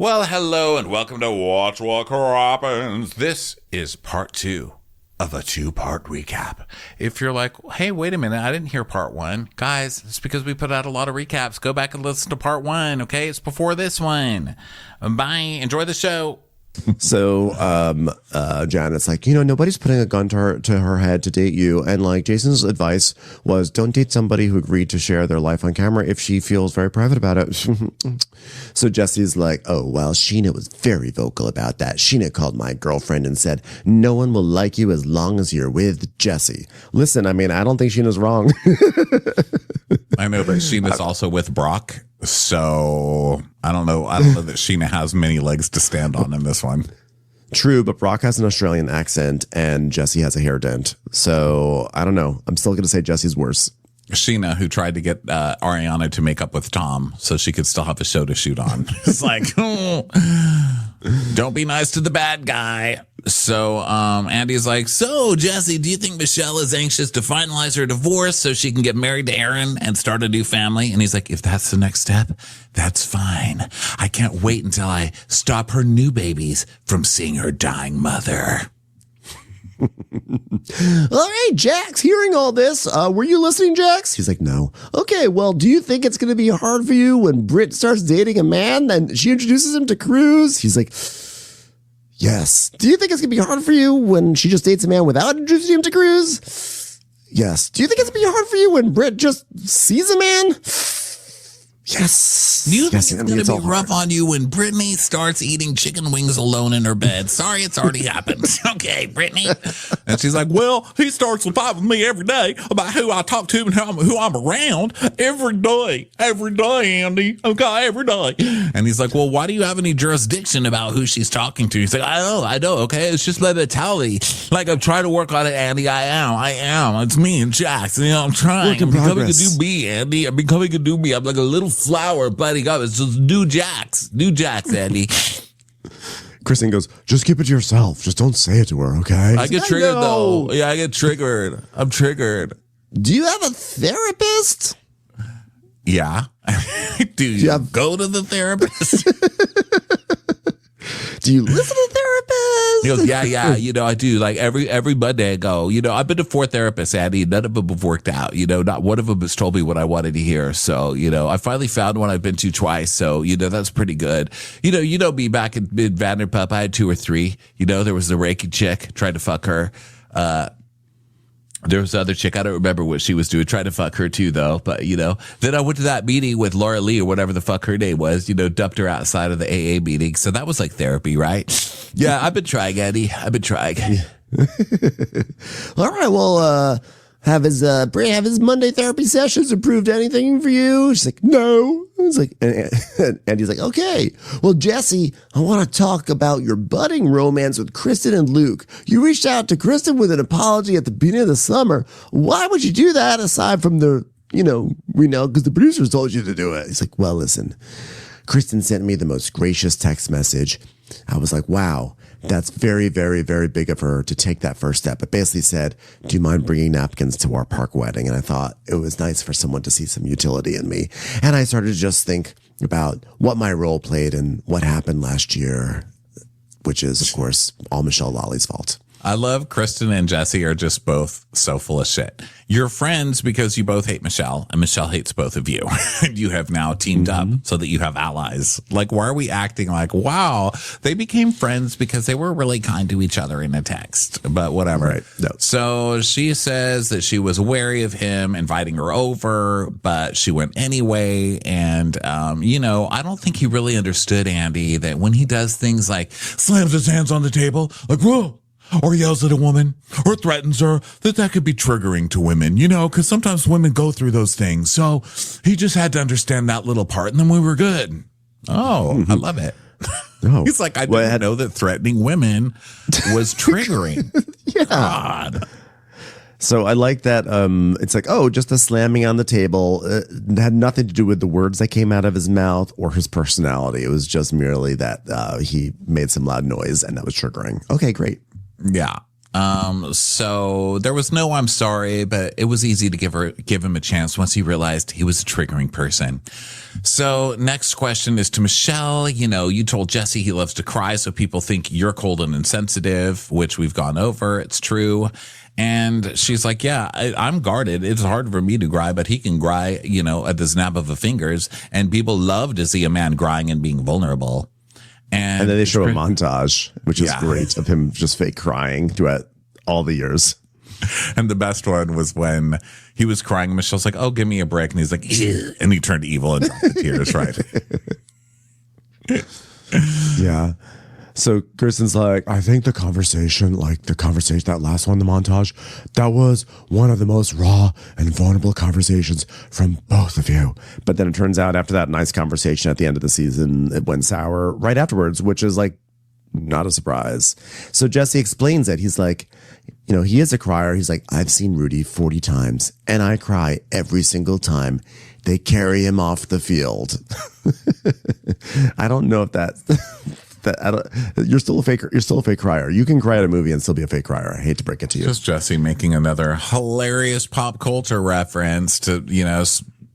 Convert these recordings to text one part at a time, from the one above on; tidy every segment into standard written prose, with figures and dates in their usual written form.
Well, hello and welcome to Watch What Crappens. This is part 2 of a 2-part recap. If you're like, hey, wait a minute, I didn't hear part 1. Guys, it's because we put out a lot of recaps. Go back and listen to part 1, okay? It's before this one. Bye. Enjoy the show. So, Janet's like, nobody's putting a gun to her head to date you. And like Jason's advice was don't date somebody who agreed to share their life on camera if she feels very private about it. So Jesse's like, oh, well, Sheena was very vocal about that. Sheena called my girlfriend and said, no one will like you as long as you're with Jesse. Listen, I mean, I don't think Sheena's wrong. I know, but Sheena's also with Brock. So I don't know that Sheena has many legs to stand on in this one. True, but Brock has an Australian accent and Jesse has a hair dent. So I don't know. I'm still going to say Jesse's worse. Sheena, who tried to get Ariana to make up with Tom so she could still have a show to shoot on. It's like, don't be nice to the bad guy. So Andy's like, so Jesse, do you think Michelle is anxious to finalize her divorce so she can get married to Aaron and start a new family? And he's like, if that's the next step, that's fine. I can't wait until I stop her new babies from seeing her dying mother. All right, Jax, hearing all this, were you listening, Jax? He's like, no. Okay, well, do you think it's going to be hard for you when Britt starts dating a man and she introduces him to Cruz? He's like, yes. Do you think it's going to be hard for you when she just dates a man without introducing him to Cruz? Yes. Do you think it's going to be hard for you when Britt just sees a man? Yes. Do you think yes, it's going to be rough on you when Brittany starts eating chicken wings alone in her bed? Sorry, it's already happened. Okay, Brittany. And she's like, well, he starts to fight with me every day about who I talk to and who I'm around every day, Andy. Okay, every day. And he's like, well, why do you have any jurisdiction about who she's talking to? He's like, I know. Okay, it's just my mentality. Like, I'm trying to work on it, Andy. I am. It's me and Jax. I'm trying. I'm becoming a new me, Andy. I'm becoming a new me. I'm like a little flower budding up. It's just new Jax, Andy. Kristen goes, just keep it to yourself. Just don't say it to her, okay? I get triggered though. Yeah, I get triggered. I'm triggered. Do you have a therapist? Yeah. Do you go to the therapist? Do you listen to therapists? He goes, yeah, I do. Like every Monday I go, I've been to 4 therapists, Andy. None of them have worked out. Not one of them has told me what I wanted to hear. So, I finally found one I've been to twice. So, that's pretty good. You know me back in Vanderpump, I had 2 or 3. There was the Reiki chick, tried to fuck her. There was the other chick, I don't remember what she was doing, trying to fuck her too, though. But, then I went to that meeting with Laura Lee or whatever the fuck her name was, dumped her outside of the AA meeting. So that was like therapy, right? Yeah, I've been trying, Andy. I've been trying. All right, well, have his Monday therapy sessions improved anything for you? She's like, no. It's like, and he's like, okay. Well, Jesse, I want to talk about your budding romance with Kristen and Luke. You reached out to Kristen with an apology at the beginning of the summer. Why would you do that aside from because the producers told you to do it? He's like, well, listen, Kristen sent me the most gracious text message. I was like, wow. That's very, very, very big of her to take that first step. It basically said, do you mind bringing napkins to our park wedding? And I thought it was nice for someone to see some utility in me. And I started to just think about what my role played and what happened last year, which is, of course, all Michelle Lawley's fault. I love Kristen and Jesse are just both so full of shit. You're friends because you both hate Michelle and Michelle hates both of you. And you have now teamed up so that you have allies. Like, why are we acting like, wow, they became friends because they were really kind to each other in a text, but whatever. Right. No. So she says that she was wary of him inviting her over, but she went anyway. And, I don't think he really understood, Andy, that when he does things like slams his hands on the table, like, whoa, or yells at a woman, or threatens her, that could be triggering to women, because sometimes women go through those things. So he just had to understand that little part, and then we were good. Oh, I love it. Oh. He's like, I didn't know that threatening women was triggering. Yeah. God. So I like that. It's like, just a slamming on the table. It had nothing to do with the words that came out of his mouth or his personality. It was just merely that he made some loud noise, and that was triggering. Okay, great. Yeah. So there was no I'm sorry, but it was easy to give him a chance once he realized he was a triggering person. So next question is to Michelle. You know, you told Jesse he loves to cry, so people think you're cold and insensitive, which we've gone over. It's true. And she's like, yeah, I'm guarded. It's hard for me to cry, but he can cry, you know, at the snap of the fingers. And people love to see a man crying and being vulnerable. And then they show a montage, which is great, of him just fake crying throughout all the years. And the best one was when he was crying. Michelle's like, oh, give me a break. And he's like, ew. And he turned evil and dropped the tears, right? Yeah. So Kristen's like, I think the conversation, that last one, the montage, that was one of the most raw and vulnerable conversations from both of you. But then it turns out after that nice conversation at the end of the season, it went sour right afterwards, which is like not a surprise. So Jesse explains it. He's like, you know, he is a crier. He's like, I've seen Rudy 40 times and I cry every single time they carry him off the field. I don't know if you're still a faker. You're still a fake crier. You can cry at a movie and still be a fake crier. I hate to break it to you. Just Jesse making another hilarious pop culture reference to, you know,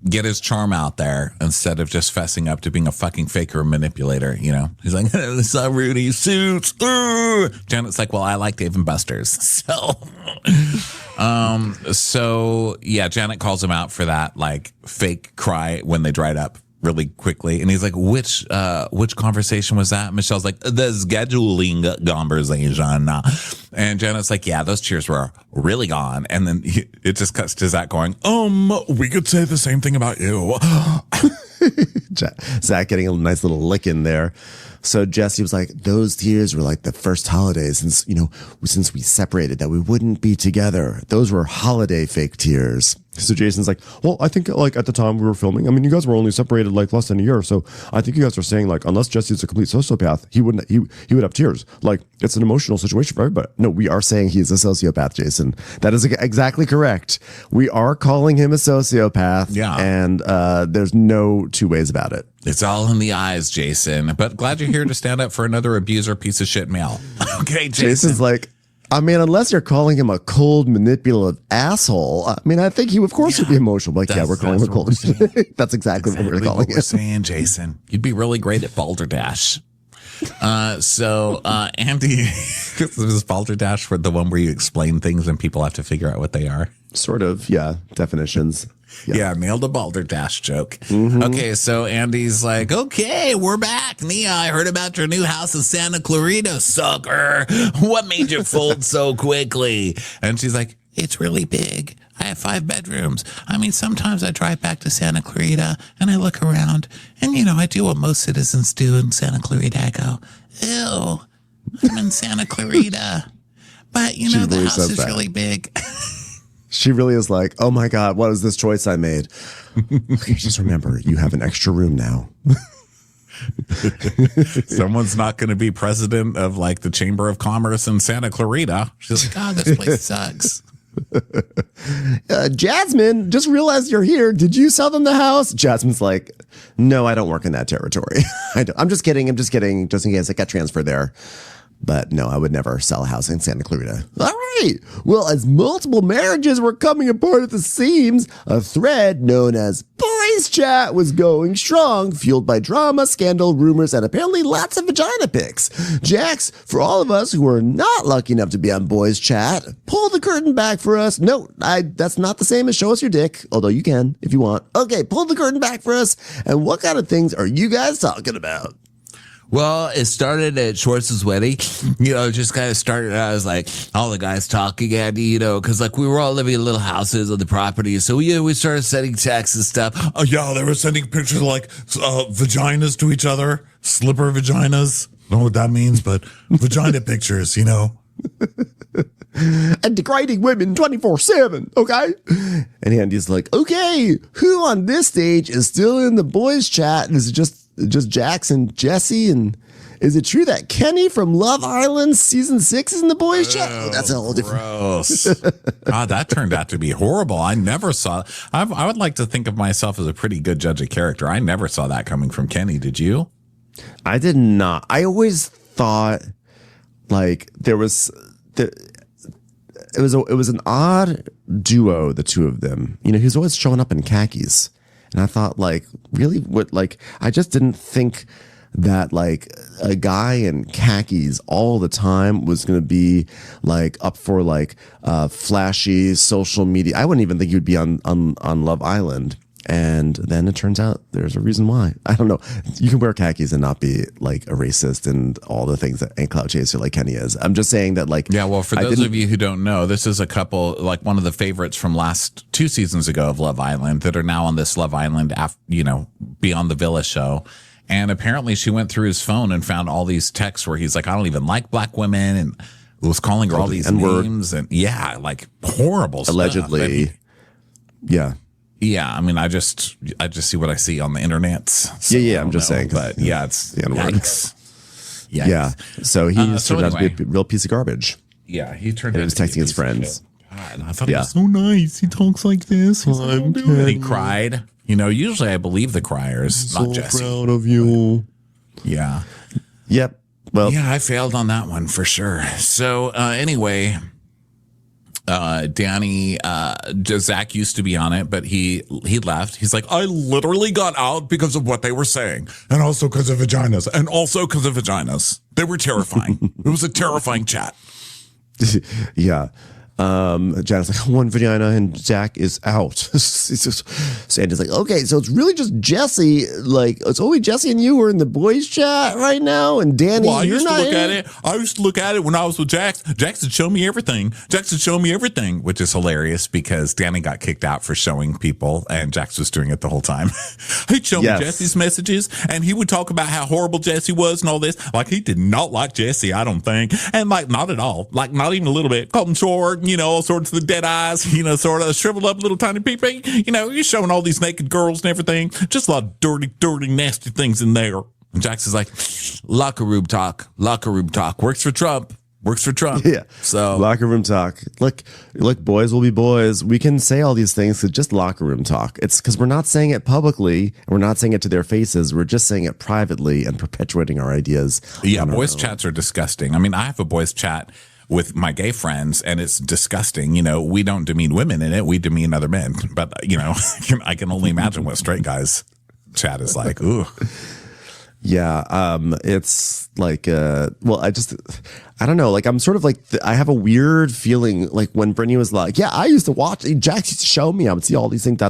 get his charm out there instead of just fessing up to being a fucking faker or manipulator. You know, he's like, this is Rudy suits. Janet's like, well, I like Dave and Buster's. So yeah, Janet calls him out for that like fake cry when they dried up really quickly. And he's like, which conversation was that? Michelle's like, the scheduling conversation. And Janet's like, yeah, those tears were really gone. And then it just cuts to Zach going, we could say the same thing about you. Zach getting a nice little lick in there. So Jesse was like, those tears were like the first holidays since we separated, that we wouldn't be together. Those were holiday fake tears. So Jason's like, well, I think like at the time we were filming, I mean, you guys were only separated like less than a year. So I think you guys are saying like, unless Jesse's a complete sociopath, he would have tears. Like it's an emotional situation for everybody. No, we are saying he's a sociopath, Jason. That is exactly correct. We are calling him a sociopath. Yeah. And there's no two ways about it. It's all in the eyes, Jason. But glad you're here to stand up for another abuser piece of shit male. Okay, Jason. Jason's like, I mean, unless you're calling him a cold, manipulative asshole, I mean, I think he, of course, would be emotional. Like, yeah, we're calling him a cold. That's exactly what we're calling him. We're saying, Jason, you'd be really great at balderdash. So Andy, is balderdash for the one where you explain things and people have to figure out what they are? Sort of, yeah. Definitions. Yeah, nailed a balderdash joke. Mm-hmm. Okay, so Andy's like, okay, we're back. Nia, I heard about your new house in Santa Clarita, sucker. What made you fold so quickly? And she's like, it's really big. I have 5 bedrooms. I mean, sometimes I drive back to Santa Clarita and I look around and, you know, I do what most citizens do in Santa Clarita. I go, ew, I'm in Santa Clarita. But, you know, the house is really big. She really is like, oh my God, what is this choice I made? Okay, just remember, you have an extra room now. Someone's not going to be president of like the Chamber of Commerce in Santa Clarita. She's like, God, this place sucks. Jasmine, just realized you're here. Did you sell them the house? Jasmine's like, no, I don't work in that territory. I'm just kidding. Just in case I got transferred there. But no, I would never sell a house in Santa Clarita. All right. Well, as multiple marriages were coming apart at the seams, a thread known as Boys Chat was going strong, fueled by drama, scandal, rumors, and apparently lots of vagina pics. Jax, for all of us who are not lucky enough to be on Boys Chat, pull the curtain back for us. No, that's not the same as show us your dick, although you can if you want. Okay, pull the curtain back for us. And what kind of things are you guys talking about? Well, it started at Schwartz's wedding. You know, just kind of started out as like all the guys talking, Andy, you know, because like we were all living in little houses on the property. So we started sending texts and stuff. Oh, yeah, they were sending pictures of like vaginas to each other, slipper vaginas. I don't know what that means, but vagina pictures, you know. And degrading women 24/7, okay? And Andy's like, okay, who on this stage is still in the Boys Chat? And is it just Jax and Jesse? And is it true that Kenny from Love Island season 6 is in the Boys Chat? Oh, that's a whole different. Gross. God, that turned out to be horrible. I never saw. I would like to think of myself as a pretty good judge of character. I never saw that coming from Kenny. Did you? I did not. I always thought like there was it was an odd duo, the two of them. You know, he was always showing up in khakis. And I thought, like, really? What, like, I just didn't think that, like, a guy in khakis all the time was going to be, like, up for, like, flashy social media. I wouldn't even think he would be on Love Island. And then it turns out there's a reason why. I don't know. You can wear khakis and not be like a racist and all the things that ain't clout chaser like Kenny is. I'm just saying that, like, yeah. Well, for those of you who don't know, this is a couple, like one of the favorites from last 2 seasons ago of Love Island that are now on this Love Island, Beyond the Villa show. And apparently she went through his phone and found all these texts where he's like, I don't even like black women, and was calling her all these names, and like horrible allegedly. stuff. Yeah. Yeah, I mean, I just see what I see on the internet. So yeah, I'm just saying. But yeah, it's the N-word. Yikes. Yeah. So he turned out to be a real piece of garbage. Yeah, he turned out to was texting his friends. God, I thought he was so nice. He talks like this. He cried. You know, usually I believe the criers, not Jesse. Proud of you. Yeah. Yep. Well, yeah, I failed on that one for sure. So anyway. Danny, Zach used to be on it, but he left. He's like, I literally got out because of what they were saying. And also because of vaginas. And also because of vaginas. They were terrifying. It was a terrifying chat. Yeah. Janet's like, one vagina and Zach is out. Sandy's like, okay, so it's really just Jesse. Like, it's only Jesse and you who are in the boys chat right now. And Danny, well, you're not in it. I used to look at it when I was with Jax. Jax would show me everything. Which is hilarious because Danny got kicked out for showing people, and Jax was doing it the whole time. He'd show me Jesse's messages, and he would talk about how horrible Jesse was and all this. Like, he did not like Jesse, I don't think. And like, not at all. Like, not even a little bit. Called him short, you know, all sorts of the dead eyes, you know, sort of shriveled up little tiny pee-pee. You know, you're showing all these naked girls and everything. Just a lot of dirty, nasty things in there. And Jax is like, locker room talk. Works for Trump. Yeah. So locker room talk. Look, boys will be boys. We can say all these things. It's just locker room talk. It's because we're not saying it publicly and we're not saying it to their faces. We're just saying it privately and perpetuating our ideas. Yeah. Boys chats are disgusting. I mean, I have a boys chat with my gay friends, and it's disgusting. You know, we don't demean women in it. We demean other men. But, you know, I can only imagine what straight guys chat is like. Ooh. Yeah. It's like, I don't know. Like, I'm sort of like, I have a weird feeling like when Brittany was like, yeah, I used to watch, Jax used to show me, I would see all these things,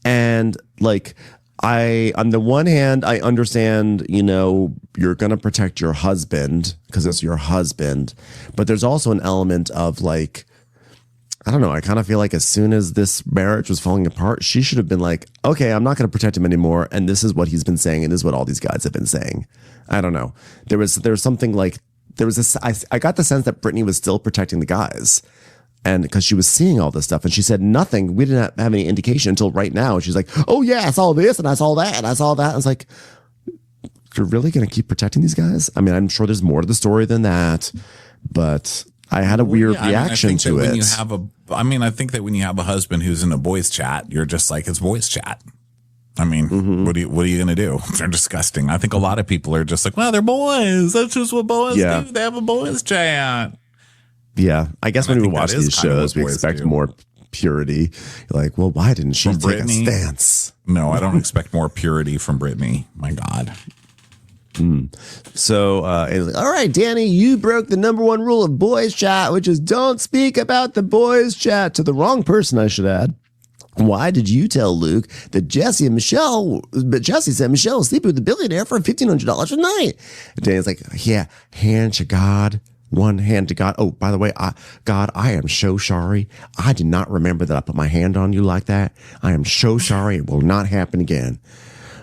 and like, on the one hand, I understand, you know, you're going to protect your husband because it's your husband. But there's also an element of like, I don't know. I kind of feel like as soon as this marriage was falling apart, she should have been like, okay, I'm not going to protect him anymore. And this is what he's been saying. And this is what all these guys have been saying. I don't know. There was something like, I got the sense that Brittany was still protecting the guys. And because she was seeing all this stuff, and she said nothing. We didn't have any indication until right now. And she's like, oh yeah, I saw this and I saw that and I saw that. I was like, you're really going to keep protecting these guys? I mean, I'm sure there's more to the story than that, but I had a weird reaction to it. I think that when you have a husband who's in a boys chat, you're just like, it's boys chat. I mean, what are you going to do? They're disgusting. I think a lot of people are just like, well, they're boys. That's just what boys do. They have a boys chat. Yeah, I guess when we watch these shows, we expect more purity. You're like, well, why didn't she take a stance? No, I don't expect more purity from Brittany. My God. So, like, all right, Danny, you broke the number one rule of boys chat, which is don't speak about the boys chat to the wrong person, I should add. Why did you tell Luke that Jesse said Michelle was sleeping with the billionaire for $1,500 a night? And Danny's like, yeah, hand to God. One hand to God. Oh, by the way, God, I am so sorry. I did not remember that I put my hand on you like that. I am so sorry. It will not happen again.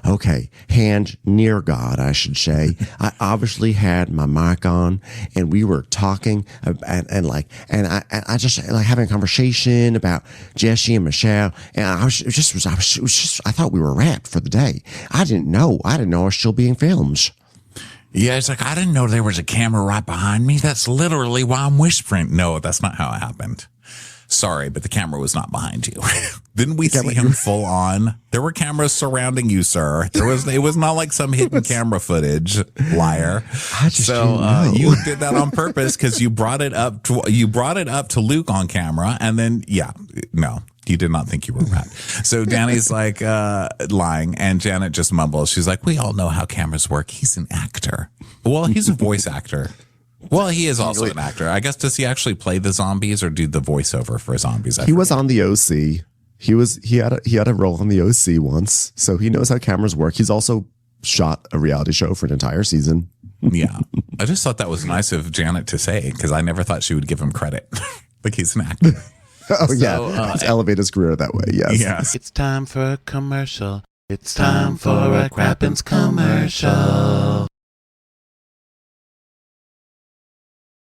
Okay, hand near God, I should say. I obviously had my mic on, and we were talking, and I just like having a conversation about Jesse and Michelle, and I thought we were wrapped for the day. I didn't know I was still being filmed. Yeah, it's like, I didn't know there was a camera right behind me. That's literally why I'm whispering. No, that's not how it happened. sorry, but the camera was not behind you. Didn't we see him full on? There were cameras surrounding you, sir. It was not like some hidden camera footage, liar. You did that on purpose because you brought it up to Luke on camera, and then no. You did not think you were Rat. So Danny's like lying, and Janet just mumbles. She's like, we all know how cameras work. He's an actor. Well, he's a voice actor. Well, he is also an actor. I guess, does he actually play the zombies or do the voiceover for zombies? He was on the OC. He had a role on the OC once, so he knows how cameras work. He's also shot a reality show for an entire season. Yeah. I just thought that was nice of Janet to say, because I never thought she would give him credit. Like, he's an actor. Let's elevate his career that way. Yes. It's time for a commercial. It's time for a Crappens commercial.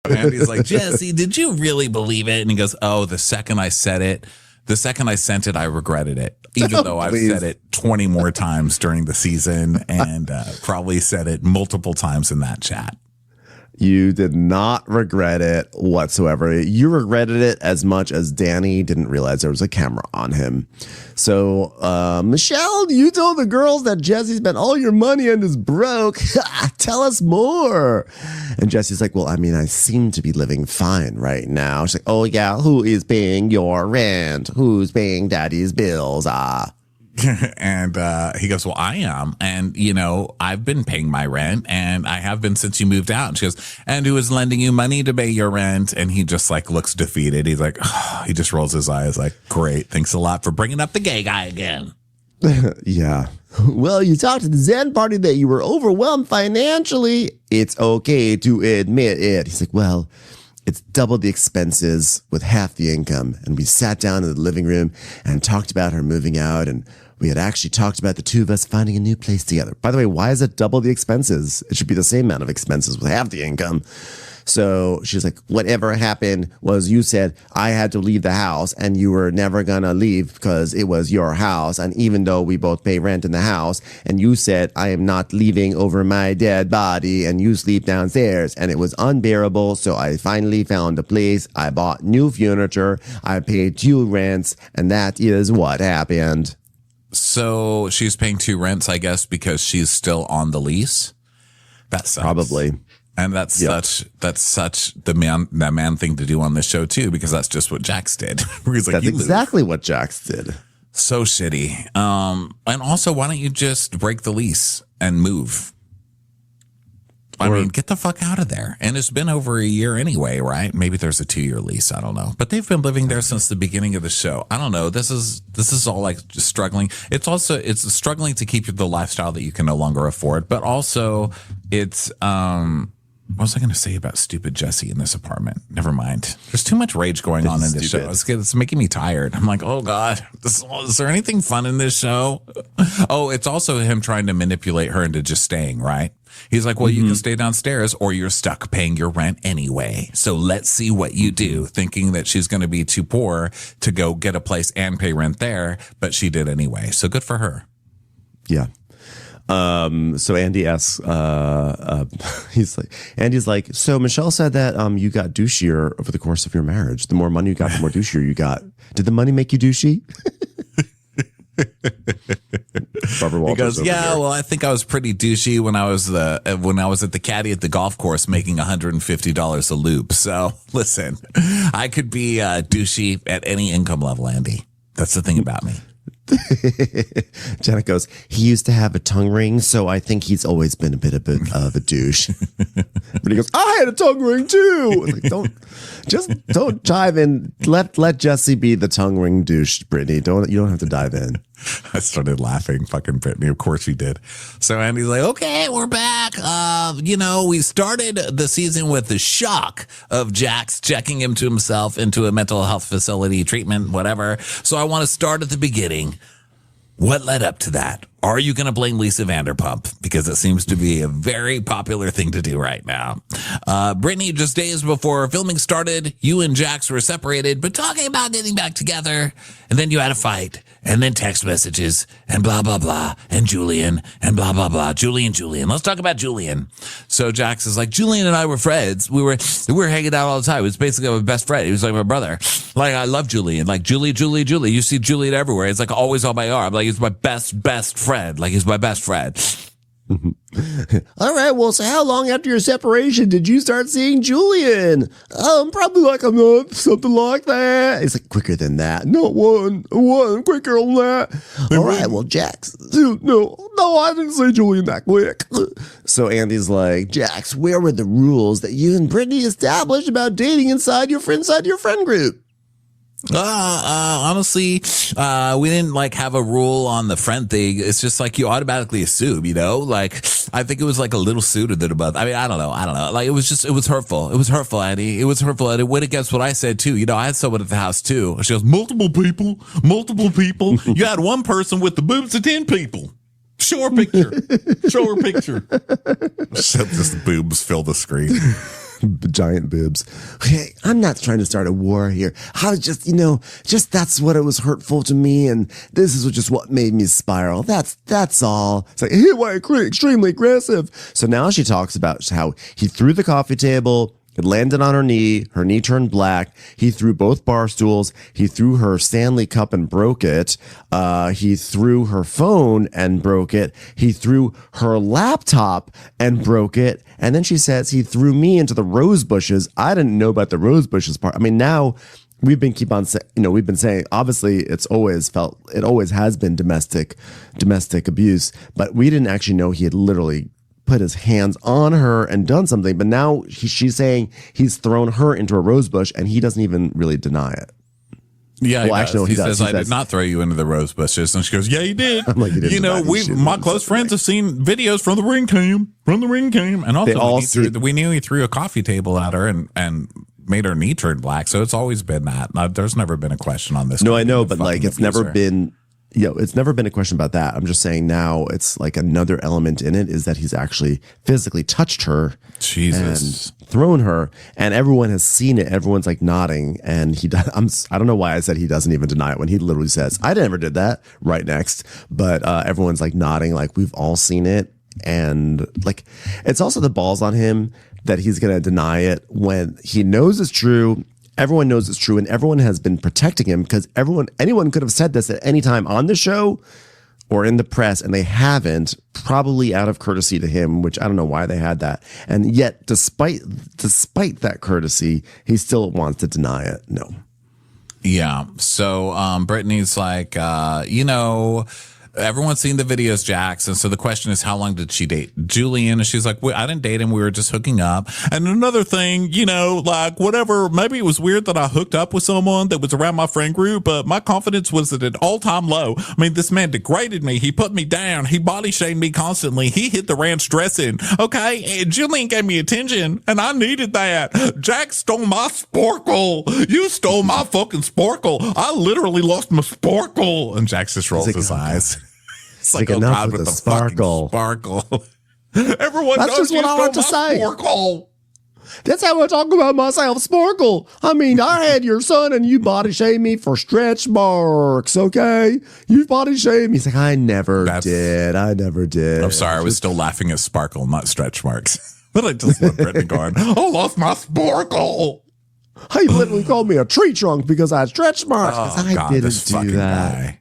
Andy's like, Jesse, did you really believe it? And he goes, oh, the second I sent it, I regretted it. Even though I've said it 20 more times during the season and probably said it multiple times in that chat. You did not regret it whatsoever. You regretted it as much as Danny didn't realize there was a camera on him. So, Michelle, you told the girls that Jesse spent all your money and is broke. Tell us more. And Jesse's like, well, I mean, I seem to be living fine right now. She's like, oh, yeah, who is paying your rent? Who's paying daddy's bills? And he goes, well, I am. And, I've been paying my rent, and I have been since you moved out. And she goes, and who is lending you money to pay your rent? And he just like looks defeated. He's like, he just rolls his eyes like, great. Thanks a lot for bringing up the gay guy again. Yeah. Well, you talked to the Zen party that you were overwhelmed financially. It's okay to admit it. He's like, well, it's double the expenses with half the income. And we sat down in the living room and talked about her moving out, and we had actually talked about the two of us finding a new place together. By the way, why is it double the expenses? It should be the same amount of expenses with half the income. So she's like, whatever happened was you said I had to leave the house and you were never going to leave because it was your house. And even though we both pay rent in the house, and you said I am not leaving over my dead body and you sleep downstairs, and it was unbearable. So I finally found a place. I bought new furniture. I paid 2 rents, and that is what happened. So she's paying 2 rents, I guess, because she's still on the lease. That sucks. Probably. And that's such the man thing to do on this show too, because that's just what Jax did. He's like, that's exactly what Jax did. So shitty. And also, why don't you just break the lease and move? I mean, get the fuck out of there. And it's been over a year anyway, right? Maybe there's a 2-year lease. I don't know. But they've been living there since the beginning of the show. I don't know. This is all like just struggling. It's struggling to keep the lifestyle that you can no longer afford. But also it's, what was I going to say about stupid Jesse in this apartment? Never mind. There's too much rage going on in this show. It's making me tired. I'm like, oh God, is there anything fun in this show? Oh, it's also him trying to manipulate her into just staying, right? He's like, well, you can stay downstairs or you're stuck paying your rent anyway. So let's see what you do, thinking that she's going to be too poor to go get a place and pay rent there. But she did anyway. So good for her. Yeah. So Andy asks, Andy's like, so Michelle said that, you got douchier over the course of your marriage. The more money you got, the more douchier you got. Did the money make you douchey? Barbara Walters. He goes, yeah, well, I think I was pretty douchey when I was at the caddy at the golf course making $150 a loop. So listen, I could be douchey at any income level, Andy. That's the thing about me. Janet goes, he used to have a tongue ring, so I think he's always been a bit of a douche. But he goes, I had a tongue ring too. Like, don't dive in. Let Jesse be the tongue ring douche, Brittany. You don't have to dive in. I started laughing, fucking Brittany. Of course we did. So Andy's like, okay, we're back. We started the season with the shock of Jax checking him to himself into a mental health facility, treatment, whatever. So I want to start at the beginning. What led up to that? Are you going to blame Lisa Vanderpump? Because it seems to be a very popular thing to do right now. Brittany, just days before filming started, you and Jax were separated, but talking about getting back together. And then you had a fight. and then text messages and blah, blah, blah, and Julian and blah, blah, blah. Julian. Let's talk about Julian. So Jax is like, Julian and I were friends. We were hanging out all the time. He was basically my best friend. He was like my brother. Like, I love Julian. Like, Julie. You see Julian everywhere. It's like always on my arm. Like, he's my best friend. Like, he's my best friend. All right, well, so how long after your separation did you start seeing Julian? Probably like a month, something like that. It's like quicker than that. Not one, quicker than that. All right, well, Jax, no, I didn't say Julian that quick. So Andy's like, Jax, where were the rules that you and Brittany established about dating inside your friend group? Honestly, we didn't like have a rule on the friend thing. It's just like you automatically assume, you know, like I think it was like a little sooner than a month. I mean, I don't know. Like it was hurtful. It was hurtful, Andy. It was hurtful. And it went against what I said too. You know, I had someone at the house too. She goes, multiple people. You had one person with the boobs of 10 people. Show her picture. Except just the boobs fill the screen. Giant boobs. Okay, I'm not trying to start a war here. I was just, that's what it was hurtful to me, and this is just what made me spiral. That's all. It's like, hey, why extremely aggressive? So now she talks about how he threw the coffee table. It landed on her knee turned black. He threw both bar stools. He threw her Stanley cup and broke it. He threw her phone and broke it. He threw her laptop and broke it. And then she says he threw me into the rose bushes. I didn't know about the rose bushes part. I mean, now we've been saying, obviously it always has been domestic abuse, but we didn't actually know he had literally put his hands on her and done something. But now she's saying he's thrown her into a rose bush, and he doesn't even really deny it. Yeah, well, actually, no, he says, I did not throw you into the rose bushes. And she goes, yeah, you did. I'm like, my close friends have seen videos from the ring cam. And also we knew he threw a coffee table at her and made her knee turn black. So it's always been that. There's never been a question on this. No, I know, but like it's never been a question about that. I'm just saying now it's like another element in it is that he's actually physically touched her. Jesus. And thrown her, and everyone has seen it. Everyone's like nodding, and I don't know why I said he doesn't even deny it when he literally says, I never did that right next. But everyone's like nodding, like we've all seen it. And like, it's also the balls on him that he's going to deny it when he knows it's true. Everyone knows it's true, and everyone has been protecting him because anyone could have said this at any time on the show or in the press, and they haven't, probably out of courtesy to him, which I don't know why they had that. And yet, despite that courtesy, he still wants to deny it. No. Yeah. So Brittany's like, everyone's seen the videos, Jax. And so the question is, how long did she date Julian? And she's like, I didn't date him. We were just hooking up. And another thing, like whatever, maybe it was weird that I hooked up with someone that was around my friend group, but my confidence was at an all-time low. I mean, this man degraded me. He put me down. He body shamed me constantly. He hit the ranch dressing. Okay. And Julian gave me attention and I needed that. Jax stole my Sporkle. You stole my fucking Sporkle. I literally lost my Sporkle. And Jax just rolls his eyes. It's like enough with the sparkle. Everyone That's knows just what I want to say. Sporkle. That's how I talk about myself, Sporkle. I mean, I had your son and you body shamed me for stretch marks, okay? You body shamed me. He's like, I never did. I'm sorry, I was still laughing at Sparkle, not stretch marks. But I just love Brittany going, I lost my Sporkle. He literally called me a tree trunk because I had stretch marks. I didn't do that. Guy.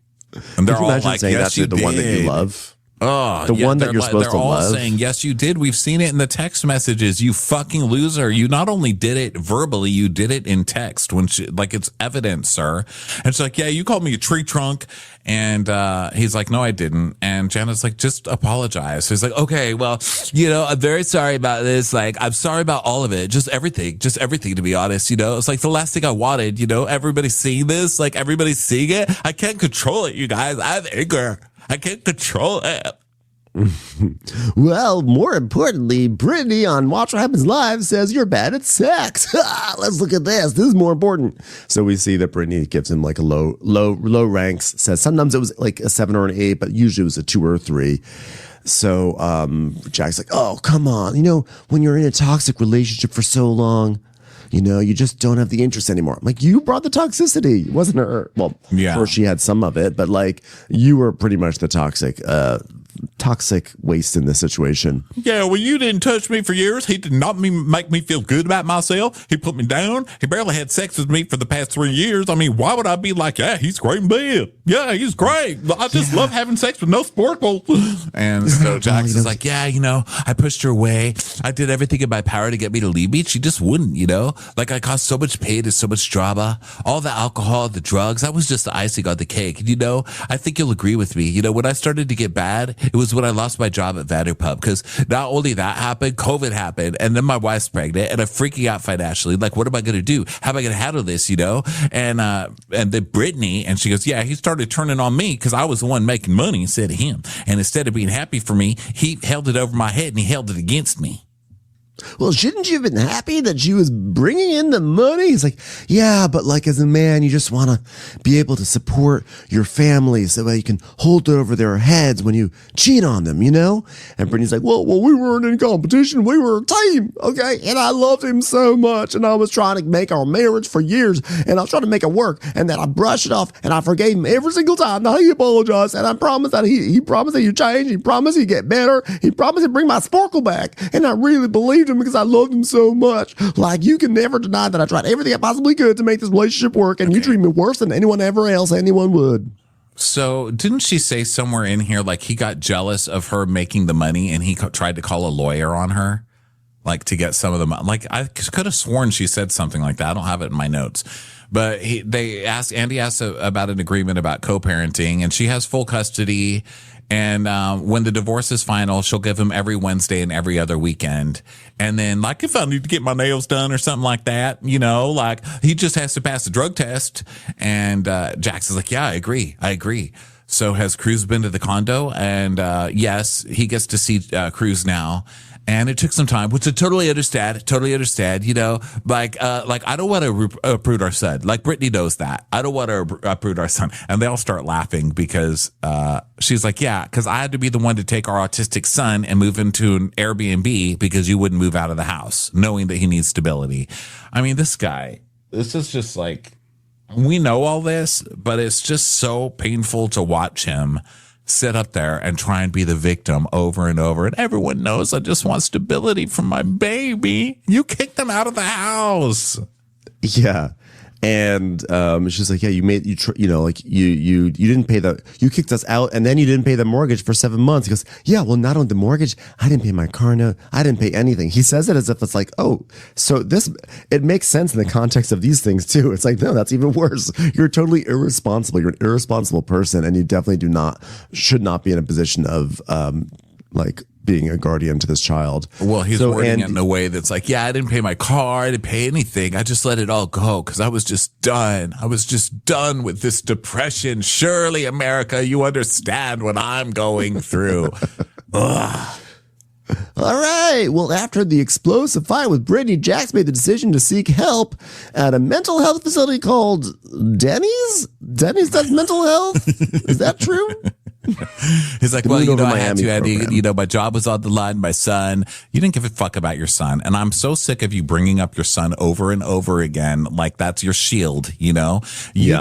And they're all like, yes, you did. The one that you love. Oh, one that you're supposed to love. They're all saying, yes, you did. We've seen it in the text messages. You fucking loser. You not only did it verbally, you did it in text it's evidence, sir. And it's like, yeah, you called me a tree trunk. And he's like, no, I didn't. And Janet's like, just apologize. So he's like, okay, well, I'm very sorry about this. Like, I'm sorry about all of it. Just everything, to be honest. It's like the last thing I wanted, everybody's seeing this. Like, everybody's seeing it. I can't control it, you guys. I have anger. I can't control it. Well, more importantly, Brittany on Watch What Happens Live says you're bad at sex. Let's look at this. This is more important. So we see that Brittany gives him like a low ranks, says sometimes it was like a 7 or an 8, but usually it was a 2 or a 3. So Jack's like, oh, come on. When you're in a toxic relationship for so long, You just don't have the interest anymore. I'm like, you brought the toxicity. It wasn't her. Well, Yeah. or she had some of it, but like you were pretty much the toxic waste in this situation. Yeah, well, you didn't touch me for years. He did not make me feel good about myself. He put me down. He barely had sex with me for the past 3 years. I mean, why would I be like, yeah, he's great in bed. Yeah, he's great. I just love having sex with no Sporkle. And so Jax is like, yeah, I pushed her away. I did everything in my power to get me to leave me. She just wouldn't, Like I caused so much pain and so much drama. All the alcohol, the drugs, that was just the icing on the cake. And, I think you'll agree with me. When I started to get bad, it was when I lost my job at Vanderpump, because not only that happened, COVID happened, and then my wife's pregnant, and I'm freaking out financially. Like, what am I going to do? How am I going to handle this? And then Brittany, and she goes, yeah, he started turning on me because I was the one making money instead of him. And instead of being happy for me, he held it over my head and he held it against me. Well, shouldn't you have been happy that she was bringing in the money? He's like, yeah, but like as a man, you just want to be able to support your family so that you can hold it over their heads when you cheat on them, And Brittany's like, well, we weren't in competition. We were a team, okay? And I loved him so much, and I was trying to make our marriage for years, and I was trying to make it work, and then I brushed it off, and I forgave him every single time. Now he apologized, and I promised that he promised that he'd change. He promised he'd get better. He promised he'd bring my Sporkle back, and I really believed him because I loved him so much. Like, you can never deny that I tried everything I possibly could to make this relationship work, and you treat me worse than anyone would. So didn't she say somewhere in here, like, he got jealous of her making the money and he tried to call a lawyer on her, like, to get some of the money? Like, I could have sworn she said something like that. I don't have it in my notes. But Andy asked about an agreement about co-parenting, and she has full custody. And when the divorce is final, she'll give him every Wednesday and every other weekend. And then, like, if I need to get my nails done or something like that, like, he just has to pass the drug test. And Jax is like, yeah, I agree. So has Cruz been to the condo? And yes, he gets to see Cruz now. And it took some time, which I totally understand. Like I don't want to uproot our son. Like, Brittany knows that. I don't want to uproot our son. And they all start laughing because she's like, yeah, because I had to be the one to take our autistic son and move into an Airbnb because you wouldn't move out of the house, knowing that he needs stability. I mean, this is just like, we know all this, but it's just so painful to watch him sit up there and try and be the victim over and over. And everyone knows I just want stability from my baby. You kicked them out of the house. Yeah. And she's like, yeah, you didn't pay you kicked us out, and then you didn't pay the mortgage for 7 months. He goes, yeah, well, not on the mortgage. I didn't pay my car note. I didn't pay anything. He says it as if it's like, oh, so it makes sense in the context of these things too. It's like, no, that's even worse. You're totally irresponsible. You're an irresponsible person, and you definitely should not be in a position of like being a guardian to this child. Well, he's wording it in a way that's like, yeah, I didn't pay my car. I didn't pay anything. I just let it all go because I was just done. I was just done with this depression. Surely, America, you understand what I'm going through. Ugh. All right. Well, after the explosive fight with Brittany, Jax made the decision to seek help at a mental health facility called Denny's. Denny's does mental health. Is that true? He's like, well, I had to, Andy. My job was on the line. My son, you didn't give a fuck about your son. And I'm so sick of you bringing up your son over and over again. Like, that's your shield, You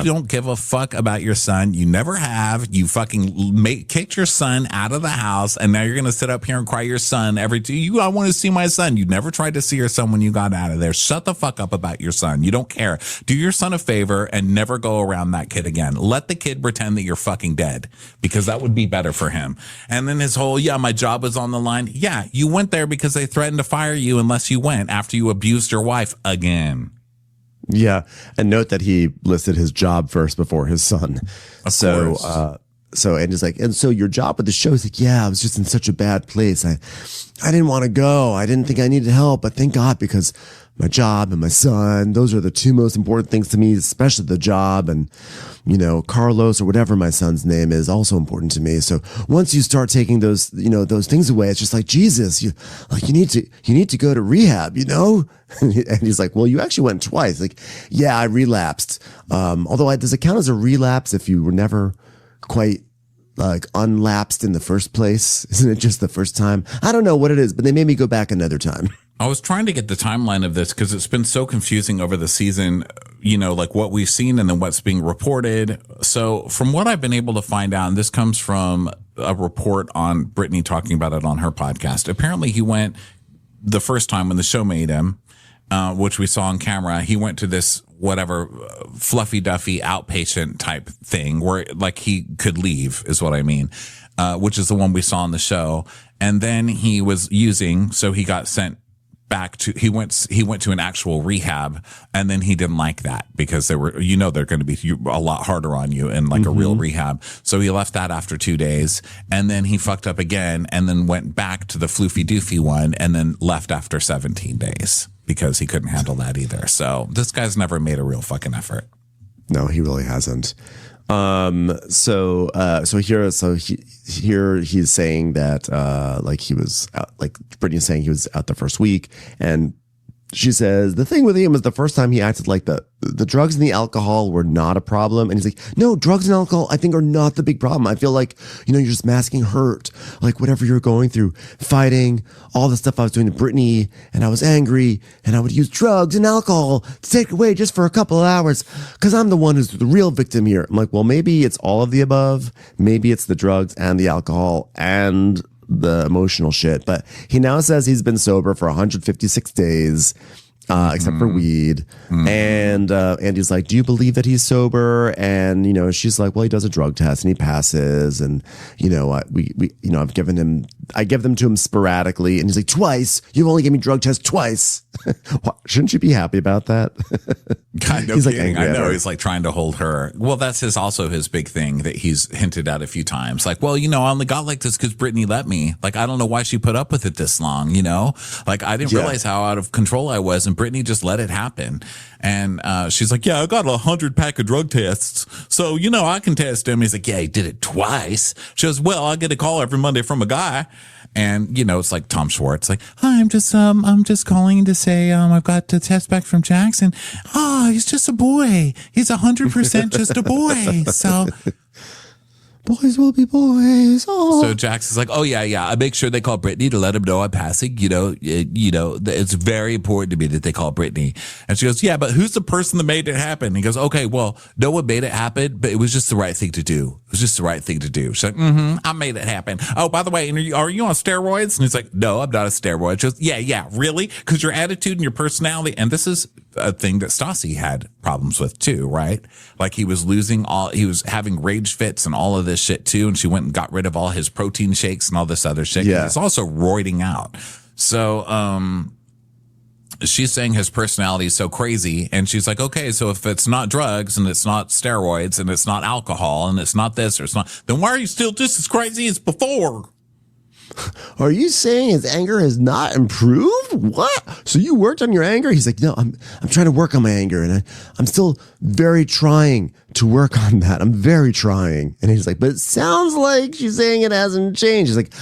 don't give a fuck about your son. You never have. You fucking kicked your son out of the house. And now you're going to sit up here and cry your son I want to see my son. You never tried to see your son when you got out of there. Shut the fuck up about your son. You don't care. Do your son a favor and never go around that kid again. Let the kid pretend that you're fucking dead, because that would be better for him. And then his whole, my job was on the line. Yeah, you went there because they threatened to fire you unless you went after you abused your wife again. Yeah. And note that he listed his job first before his son. Of course. So Andy's like, and so your job with the show is like, yeah, I was just in such a bad place. I didn't want to go. I didn't think I needed help, but thank God, because my job and my son, those are the two most important things to me, especially the job. And, Carlos, or whatever my son's name is, also important to me. So once you start taking those, those things away, it's just like, Jesus, you need to go to rehab, And he's like, well, you actually went twice. Like, yeah, I relapsed. Although does it count as a relapse if you were never quite like unlapsed in the first place? Isn't it just the first time? I don't know what it is, but they made me go back another time. I was trying to get the timeline of this because it's been so confusing over the season, you know, like what we've seen and then what's being reported. So from what I've been able to find out, and this comes from a report on Brittany talking about it on her podcast. Apparently he went the first time when the show made him, which we saw on camera. He went to this whatever fluffy duffy outpatient type thing where like he could leave is what I mean, which is the one we saw on the show. And then he was using, so he got sent back to, he went to an actual rehab, and then he didn't like that because they were, you know, they're going to be a lot harder on you in like a real rehab. So he left that after 2 days, and then he fucked up again, and then went back to the floofy doofy one, and then left after 17 days because he couldn't handle that either. So this guy's never made a real fucking effort. No, he really hasn't. So here he's saying that, like he was out, like Brittany's saying he was out the first week, and she says the thing with him was the first time he acted like the drugs and the alcohol were not a problem. And he's like, no, drugs and alcohol, I think, are not the big problem. I feel like, you know, you're just masking hurt, like whatever you're going through, fighting, all the stuff I was doing to Brittany, and I was angry, and I would use drugs and alcohol to take away just for a couple of hours because I'm the one who's the real victim here. I'm like, well, maybe it's all of the above. Maybe it's the drugs and the alcohol and the emotional shit. But he now says he's been sober for 156 days, except for weed. And Andy's like, do you believe that he's sober? And, you know, she's like, well, he does a drug test and he passes. And, you know, I give them to him sporadically. And he's like, twice? You only gave me drug tests twice. Shouldn't you be happy about that? Kind of. He's like, I know. He's like trying to hold her. Well, that's also his big thing that he's hinted at a few times. Like, well, you know, I only got like this because Brittany let me. Like, I don't know why she put up with it this long, you know? Like, I didn't realize how out of control I was, and Brittany just let it happen. And she's like, yeah, I got 100 pack of drug tests, so, you know, I can test him. He's like, yeah, he did it twice. She goes, well, I get a call every Monday from a guy. And, you know, it's like Tom Schwartz, like, hi, I'm just calling to say, I've got the test back from Jax, and, he's just a boy. He's 100% just a boy. So boys will be boys. Oh. So Jax is like, oh yeah. I make sure they call Brittany to let him know I'm passing. You know, it's very important to me that they call Brittany. And she goes, yeah, but who's the person that made it happen? And he goes, okay, well, no one made it happen, but it was just the right thing to do. It was just the right thing to do. She's like, I made it happen. Oh, by the way, are you on steroids? And he's like, no, I'm not a steroid. She goes, yeah, really? Because your attitude and your personality, and this is a thing that Stassi had problems with too, right? Like he was having rage fits and all of this shit too, and she went and got rid of all his protein shakes and all this other shit. Yeah. He's also roiding out. So she's saying his personality is so crazy, and she's like, okay, so if it's not drugs and it's not steroids and it's not alcohol and it's not this or it's not, then why are you still just as crazy as before? Are you saying his anger has not improved? What? So you worked on your anger? He's like, no, I'm trying to work on my anger, and I'm still very trying to work on that. I'm very trying. And he's like, but it sounds like she's saying it hasn't changed. He's like,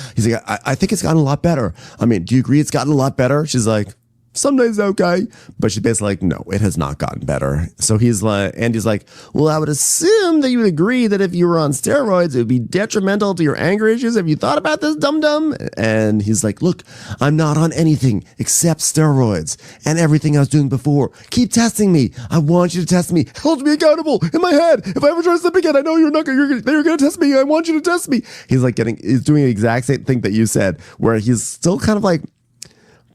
I think it's gotten a lot better. I mean, do you agree it's gotten a lot better? She's like, some days okay, but she's basically like, no, it has not gotten better. So Andy's like, well, I would assume that you would agree that if you were on steroids, it would be detrimental to your anger issues. Have you thought about this, dum-dum? And he's like, look, I'm not on anything except steroids and everything I was doing before. Keep testing me. I want you to test me. Hold me accountable in my head. If I ever try to slip again, I know you're going to test me. I want you to test me. He's doing the exact same thing that you said, where he's still kind of like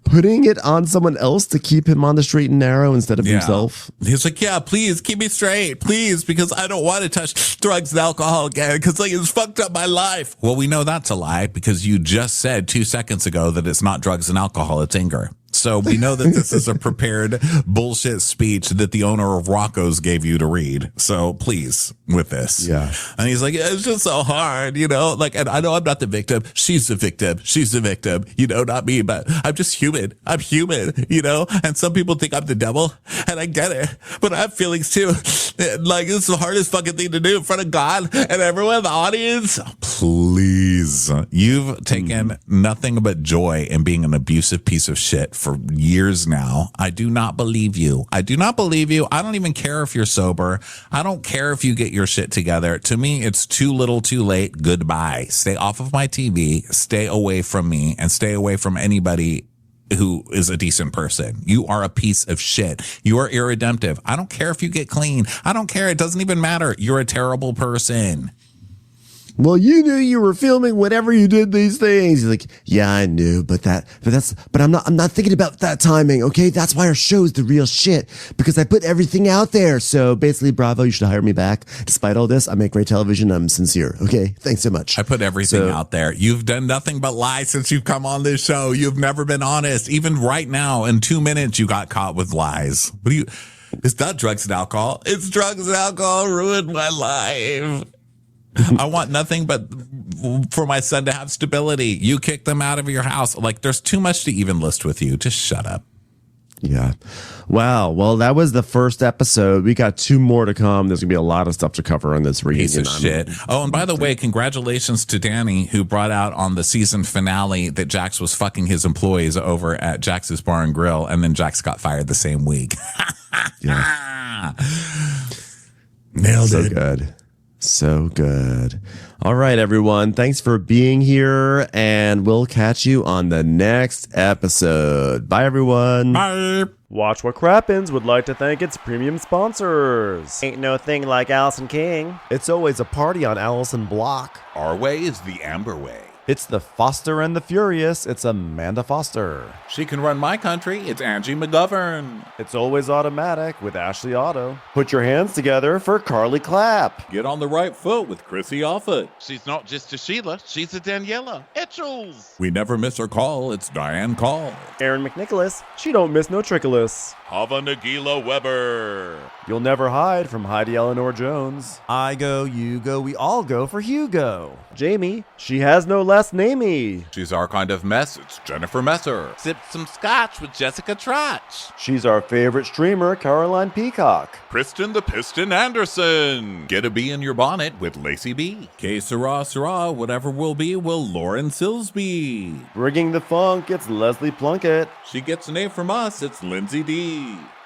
putting it on someone else to keep him on the straight and narrow instead of himself. He's like, yeah, please keep me straight, please, because I don't want to touch drugs and alcohol again because like it's fucked up my life. Well, we know that's a lie because you just said 2 seconds ago that it's not drugs and alcohol, it's anger. So we know that this is a prepared bullshit speech that the owner of Rocco's gave you to read. So please, with this. Yeah. And he's like, it's just so hard, you know, like, and I know I'm not the victim. She's the victim. She's the victim, you know, not me, but I'm just human. I'm human, you know, and some people think I'm the devil, and I get it, but I have feelings too. Like, it's the hardest fucking thing to do in front of God and everyone in the audience. Please. You've taken nothing but joy in being an abusive piece of shit for years now. I do not believe you. I do not believe you. I don't even care if you're sober. I don't care if you get your shit together. To me, it's too little too late. Goodbye. Stay off of my TV. Stay away from me, and stay away from anybody who is a decent person. You are a piece of shit. You are irredemptive. I don't care if you get clean. I don't care. It doesn't even matter. You're a terrible person. Well, you knew you were filming whenever you did these things. He's like, yeah, I knew, but I'm not thinking about that timing. Okay. That's why our show's the real shit, because I put everything out there. So basically, Bravo, you should hire me back. Despite all this, I make great television. I'm sincere. Okay. Thanks so much. I put everything out there. You've done nothing but lie since you've come on this show. You've never been honest. Even right now, in 2 minutes, you got caught with lies. What do you, it's not drugs and alcohol. It's drugs and alcohol ruined my life. I want nothing but for my son to have stability. You kick them out of your house. Like, there's too much to even list with you. Just shut up. Yeah. Wow. Well, that was the first episode. We got 2 more to come. There's going to be a lot of stuff to cover on this reunion. Piece of shit. Oh, and by the way, congratulations to Danny, who brought out on the season finale that Jax was fucking his employees over at Jax's Bar and Grill, and then Jax got fired the same week. Yeah. Nailed So it. good. So good. All right, everyone. Thanks for being here, and we'll catch you on the next episode. Bye, everyone. Bye. Watch What Crappens would like to thank its premium sponsors. Ain't no thing like Allison King. It's always a party on Allison Block. Our way is the Amber way. It's the Foster and the Furious. It's Amanda Foster. She can run my country. It's Angie McGovern. It's always automatic with Ashley Auto. Put your hands together for Carly Clapp. Get on the right foot with Chrissy Offit. She's not just a Sheila, she's a Daniela. Etchels. We never miss her call. It's Diane Call. Aaron McNicholas. She don't miss no trickolas. Hava Nagila Weber. You'll never hide from Heidi Eleanor Jones. I go, you go, we all go for Hugo. Jamie. She has no last namey. She's our kind of mess. It's Jennifer Messer. Sip some scotch with Jessica Trotch. She's our favorite streamer, Caroline Peacock. Kristen the Piston Anderson. Get a bee in your bonnet with Lacey B. Que sera, sera, whatever will be, will Lauren Silsby. Bringing the funk, it's Leslie Plunkett. She gets a name from us. It's Lindsay D.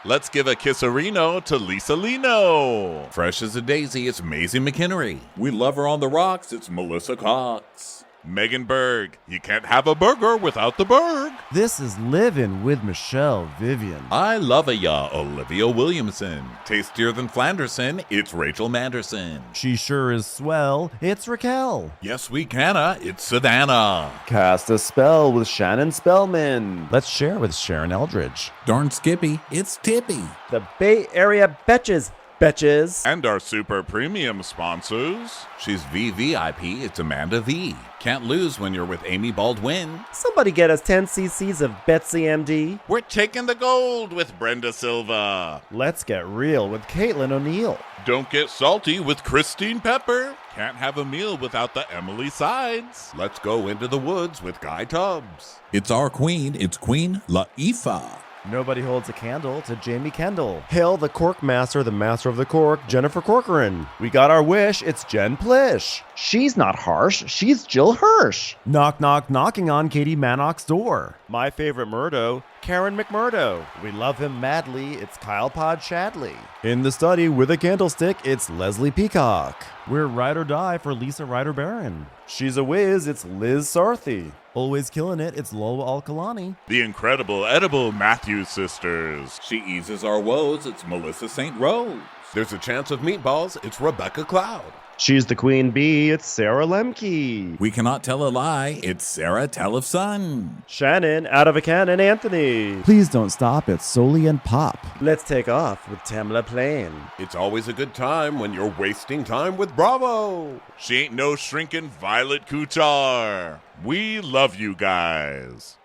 Let's give a kisserino to Lisa Lino. Fresh as a daisy, it's Maisie McKinnery. We love her on the rocks. It's Melissa Cox. Megan Berg. You can't have a burger without the Berg. This is Livin' with Michelle Vivian. I love a ya, Olivia Williamson. Tastier than Flanderson, it's Rachel Manderson. She sure is swell. It's Raquel. Yes, we canna, it's Savannah. Cast a spell with Shannon Spellman. Let's share with Sharon Eldridge. Darn Skippy, it's Tippy. The Bay Area Betches. Betches. And our super premium sponsors. She's VVIP, it's Amanda V. Can't lose when you're with Amy Baldwin. Somebody get us 10 cc's of Betsy MD. We're taking the gold with Brenda Silva. Let's get real with Caitlin O'Neill. Don't get salty with Christine Pepper. Can't have a meal without the Emily Sides. Let's go into the woods with Guy Tubbs. It's our queen, it's Queen Laifah. Nobody holds a candle to Jamie Kendall. Hail the Cork Master, the Master of the Cork, Jennifer Corcoran. We got our wish, it's Jen Plish. She's not harsh, she's Jill Hirsch. Knock, knock, knocking on Katie Manock's door. My favorite Murdo, Karen McMurdo. We love him madly, it's Kyle Pod Shadley. In the study with a candlestick, it's Leslie Peacock. We're ride or die for Lisa Ryder Barron. She's a whiz, it's Liz Sarthy. Always killing it, it's Lola Alkalani. The incredible edible Matthews sisters. She eases our woes, it's Melissa St. Rose. There's a chance of meatballs, it's Rebecca Cloud. She's the queen bee, it's Sarah Lemke. We cannot tell a lie, it's Sarah Telefson. Shannon, out of a cannon, Anthony. Please don't stop, it's Soli and Pop. Let's take off with Tamla Plain. It's always a good time when you're wasting time with Bravo. She ain't no shrinking Violet Kuchar. We love you guys.